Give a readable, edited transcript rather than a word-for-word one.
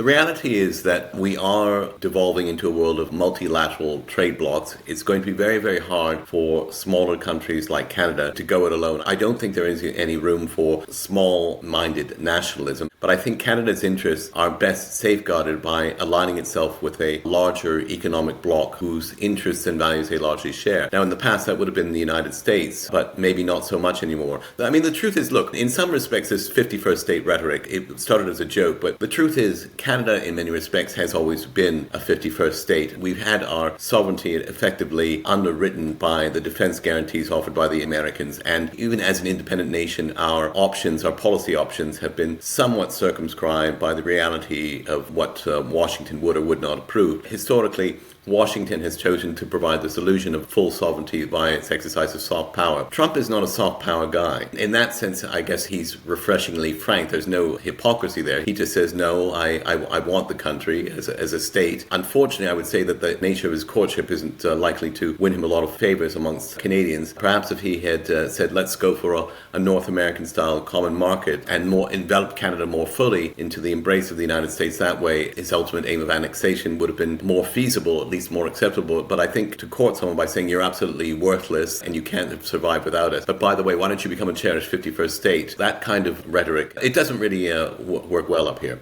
The reality is that we are devolving into a world of multilateral trade blocs. It's going to be very, very hard for smaller countries like Canada to go it alone. I don't think there is any room for small-minded nationalism, but I think Canada's interests are best safeguarded by aligning itself with a larger economic bloc whose interests and values they largely share. Now, in the past, that would have been the United States, but maybe not so much anymore. I mean, the truth is, look, in some respects, this 51st state rhetoric, it started as a joke, but the truth is, Canada, in many respects, has always been a 51st state. We've had our sovereignty effectively underwritten by the defense guarantees offered by the Americans, and even as an independent nation, our options, our policy options, have been somewhat circumscribed by the reality of what Washington would or would not approve. Historically, Washington has chosen to provide this illusion of full sovereignty via its exercise of soft power. Trump is not a soft power guy. In that sense, I guess he's refreshingly frank. There's no hypocrisy there. He just says, no, I want the country as a state. Unfortunately, I would say that the nature of his courtship isn't likely to win him a lot of favors amongst Canadians. Perhaps if he had said, let's go for a North American-style common market and more envelop Canada more fully into the embrace of the United States that way, his ultimate aim of annexation would have been more feasible, at least more acceptable. But I think to court someone by saying you're absolutely worthless and you can't survive without us, but by the way, why don't you become a cherished 51st state? That kind of rhetoric, it doesn't really work well up here.